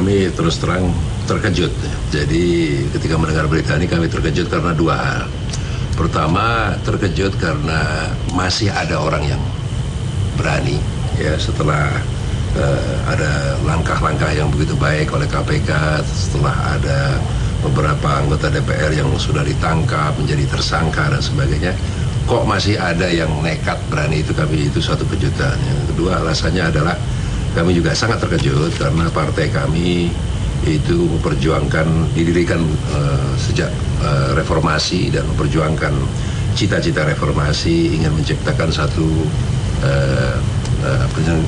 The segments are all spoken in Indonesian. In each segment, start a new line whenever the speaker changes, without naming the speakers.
Kami terus terang terkejut. Jadi ketika mendengar berita ini kami terkejut karena dua hal. Pertama, terkejut karena masih ada orang yang berani ya setelah ada langkah-langkah yang begitu baik oleh KPK, setelah ada beberapa anggota DPR yang sudah ditangkap menjadi tersangka dan sebagainya, kok masih ada yang nekat berani. Itu suatu kejutan. Yang kedua alasannya adalah kami juga sangat terkejut karena partai kami itu didirikan sejak reformasi dan memperjuangkan cita-cita reformasi, ingin menciptakan satu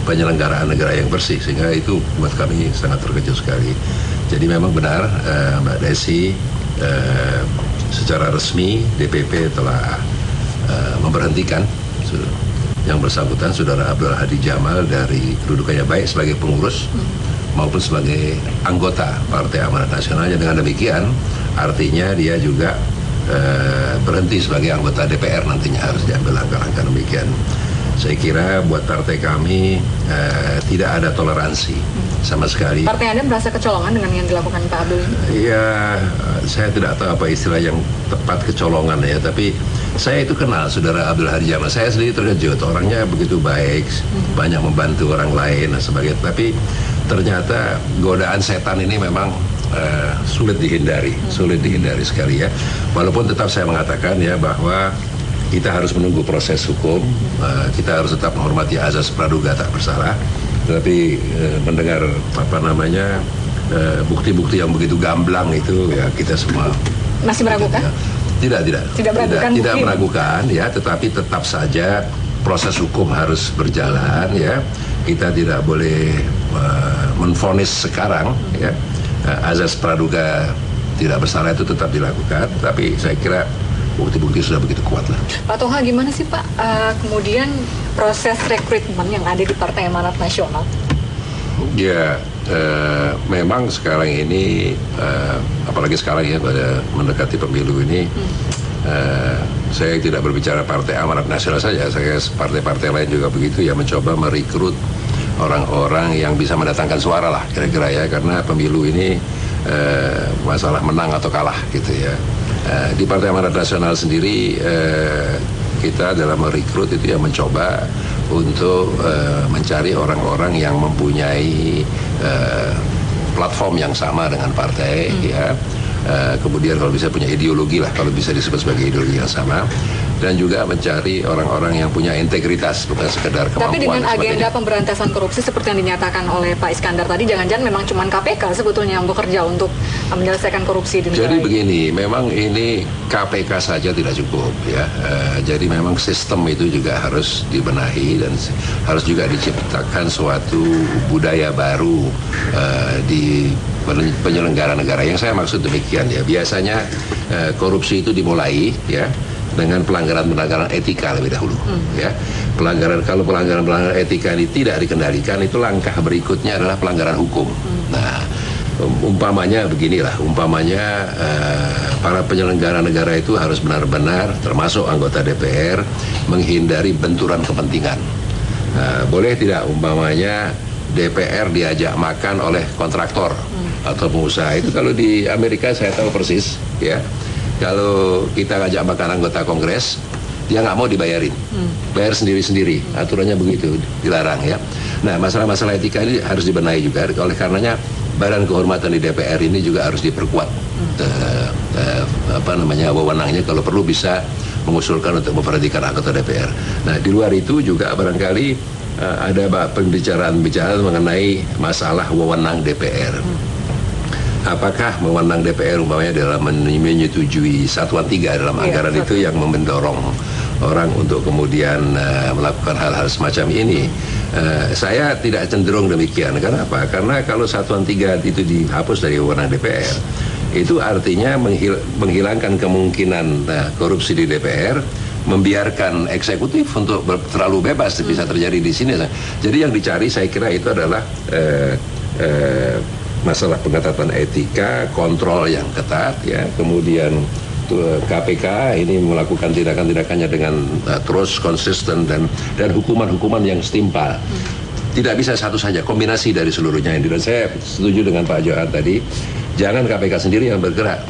penyelenggaraan negara yang bersih, sehingga itu buat kami sangat terkejut sekali. Jadi memang benar Mbak Desi, secara resmi DPP telah memberhentikan yang bersangkutan Saudara Abdul Hadi Jamal dari kedudukannya baik sebagai pengurus maupun sebagai anggota Partai Amanat Nasional. Dengan demikian artinya dia juga berhenti sebagai anggota DPR, nantinya harus diambil langkah-langkah demikian. Saya kira buat partai kami tidak ada toleransi sama sekali. Partai Anda merasa kecolongan dengan yang dilakukan Pak Abdul? Ya, saya tidak tahu apa istilah yang tepat kecolongan ya, tapi saya itu kenal Saudara Abdul Hadi Jamal. Saya sendiri terkejut, orangnya begitu baik, banyak membantu orang lain dan sebagainya. Tapi ternyata godaan setan ini memang sulit dihindari sekali ya. Walaupun tetap saya mengatakan ya bahwa kita harus menunggu proses hukum, kita harus tetap menghormati azas praduga tak bersalah. Tapi mendengar bukti-bukti yang begitu gamblang itu ya kita semua
masih meragukan?
Tidak meragukan ya, tetapi tetap saja proses hukum harus berjalan ya. Kita tidak boleh menvonis sekarang ya. Azas praduga tidak bersalah itu tetap dilakukan, tapi saya kira bukti-bukti sudah begitu kuat lah.
Pak Toha, gimana sih Pak kemudian proses rekrutmen yang ada di Partai Amanat Nasional?
Ya, memang sekarang ini, apalagi sekarang ya pada mendekati pemilu ini, saya tidak berbicara Partai Amanat Nasional saja, saya partai-partai lain juga begitu ya, mencoba merekrut orang-orang yang bisa mendatangkan suara lah kira-kira ya, karena pemilu ini masalah menang atau kalah gitu ya. Di Partai Amanat Nasional sendiri kita dalam merekrut itu ya mencoba untuk mencari orang-orang yang mempunyai platform yang sama dengan partai ya. Kemudian kalau bisa punya ideologi lah, kalau bisa disebut sebagai ideologi yang sama, dan juga mencari orang-orang yang punya integritas, bukan sekedar kemampuan.
Tapi dengan agenda pemberantasan korupsi seperti yang dinyatakan oleh Pak Iskandar tadi, jangan-jangan memang cuma KPK sebetulnya yang bekerja untuk menyelesaikan korupsi di negara.
Jadi begini, memang ini KPK saja tidak cukup ya. Jadi memang sistem itu juga harus dibenahi dan harus juga diciptakan suatu budaya baru di penyelenggara negara. Yang saya maksud demikian ya, biasanya korupsi itu dimulai ya dengan pelanggaran-pelanggaran etika lebih dahulu ya. Kalau pelanggaran etika ini tidak dikendalikan, itu langkah berikutnya adalah pelanggaran hukum. Nah, umpamanya beginilah, para penyelenggara negara itu harus benar-benar, termasuk anggota DPR, menghindari benturan kepentingan. Boleh tidak umpamanya DPR diajak makan oleh kontraktor atau pengusaha? Itu kalau di Amerika saya tahu persis ya. Kalau kita ngajak makan anggota Kongres, dia nggak mau dibayarin, bayar sendiri-sendiri, aturannya begitu, dilarang ya. Nah, masalah-masalah etika ini harus dibenahi juga. Oleh karenanya Badan Kehormatan di DPR ini juga harus diperkuat wewenangnya, kalau perlu bisa mengusulkan untuk memperhatikan anggota DPR. Nah, di luar itu juga barangkali ada pembicaraan mengenai masalah wewenang DPR. Apakah wewenang DPR umpamanya dalam menyetujui satuan 3 dalam anggaran itu yang mendorong orang untuk kemudian melakukan hal-hal semacam ini? Saya tidak cenderung demikian. Kenapa? Karena kalau satuan 3 itu dihapus dari wewenang DPR, itu artinya menghilangkan kemungkinan korupsi di DPR, membiarkan eksekutif untuk terlalu bebas bisa terjadi di sini. Jadi yang dicari saya kira itu adalah masalah pengetatan etika, kontrol yang ketat ya, kemudian KPK ini melakukan tindakan-tindakannya dengan terus konsisten dan hukuman-hukuman yang setimpal. Tidak bisa satu saja, kombinasi dari seluruhnya ini. Dan saya setuju dengan Pak Johan tadi, jangan KPK sendiri yang bergerak.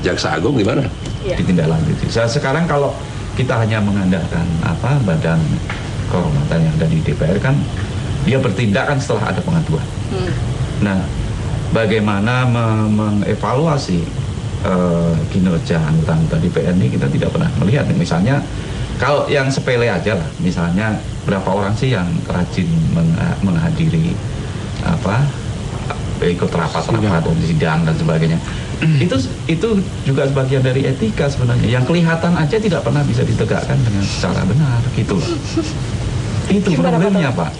Jaksa Agung gimana?
Ditindaklanjuti. Sekarang kalau kita hanya mengandalkan badan kehormatan yang ada di DPR kan, dia bertindak kan setelah ada pengaduan. Nah, bagaimana mengevaluasi kinerja anggota DPR ini kita tidak pernah melihat. Misalnya kalau yang sepele aja lah, misalnya berapa orang sih yang rajin menghadiri ikut rapat-rapat dan sidang dan sebagainya. Itu juga sebagian dari etika sebenarnya. Yang kelihatan aja tidak pernah bisa ditegakkan dengan secara benar gitu loh. Itu problemnya, Pak.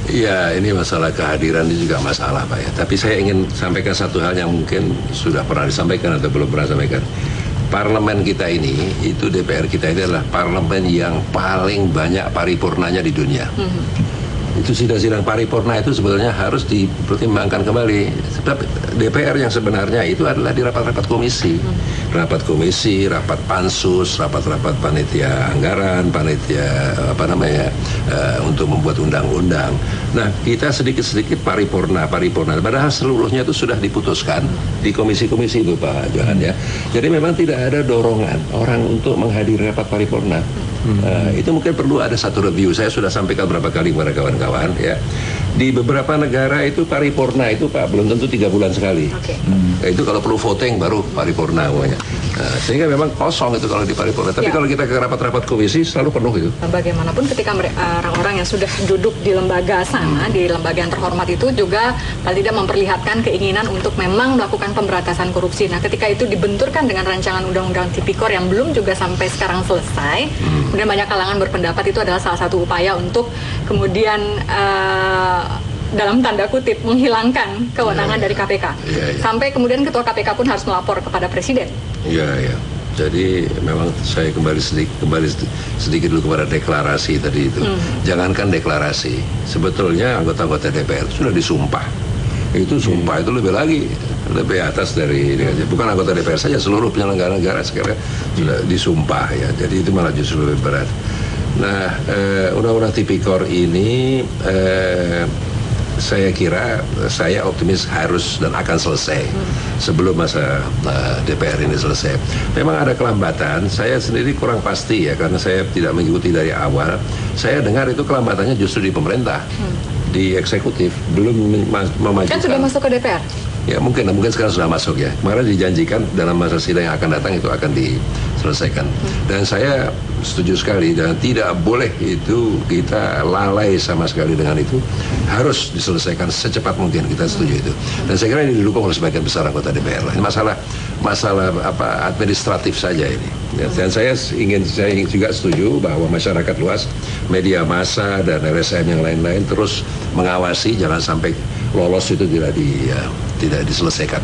Iya, ini masalah kehadiran ini juga masalah, Pak ya. Tapi saya ingin sampaikan satu hal yang mungkin sudah pernah disampaikan atau belum pernah disampaikan. Parlemen kita ini, itu DPR kita ini adalah parlemen yang paling banyak paripurnanya di dunia. Itu sidang-sidang paripurna itu sebetulnya harus dipertimbangkan kembali. Sebab DPR yang sebenarnya itu adalah di rapat-rapat komisi. Rapat komisi, rapat pansus, rapat-rapat panitia anggaran, panitia untuk membuat undang-undang. Nah, kita sedikit-sedikit paripurna. Padahal seluruhnya itu sudah diputuskan di komisi-komisi itu, Pak Johan ya. Jadi memang tidak ada dorongan orang untuk menghadiri rapat paripurna. Itu mungkin perlu ada satu review. Saya sudah sampaikan berapa kali kepada kawan-kawan ya. Di beberapa negara itu paripurna itu Pak belum tentu 3 bulan sekali. Itu kalau perlu voting baru paripurna pokoknya. Sehingga memang kosong itu kalau di paripurna. Tapi kalau kita ke rapat-rapat komisi selalu penuh itu.
Bagaimanapun ketika orang-orang yang sudah duduk di lembaga sana, di lembaga yang terhormat itu juga paling tidak memperlihatkan keinginan untuk memang melakukan pemberantasan korupsi. Nah, ketika itu dibenturkan dengan rancangan undang-undang Tipikor yang belum juga sampai sekarang selesai, kemudian banyak kalangan berpendapat itu adalah salah satu upaya untuk kemudian dalam tanda kutip menghilangkan kewenangan dari KPK. Sampai kemudian ketua KPK pun harus melapor kepada presiden.
Iya. Jadi memang saya kembali sedikit dulu kepada deklarasi tadi itu. Jangankan deklarasi, sebetulnya anggota-anggota DPR sudah disumpah. Itu sumpah itu lebih atas dari bukan anggota DPR saja, seluruh penyelenggara negara sekarang sudah disumpah ya. Jadi itu malah justru lebih berat. Nah, undang-undang Tipikor ini saya kira saya optimis harus dan akan selesai sebelum masa DPR ini selesai. Memang ada kelambatan, saya sendiri kurang pasti ya karena saya tidak mengikuti dari awal. Saya dengar itu kelambatannya justru di pemerintah, di eksekutif belum memajukan.
Kan sudah masuk ke DPR?
Ya mungkin sekarang sudah masuk ya. Kemarin dijanjikan dalam masa sidang yang akan datang itu akan diselesaikan. Dan saya setuju sekali dan tidak boleh itu kita lalai sama sekali dengan itu. Harus diselesaikan secepat mungkin, kita setuju itu. Dan saya kira ini didukung oleh sebagian besar anggota DPR lah. Ini masalah administratif saja ini. Ya, dan saya juga setuju bahwa masyarakat luas, media massa dan LSM yang lain-lain terus mengawasi jangan sampai lolos itu tidak diselesaikan.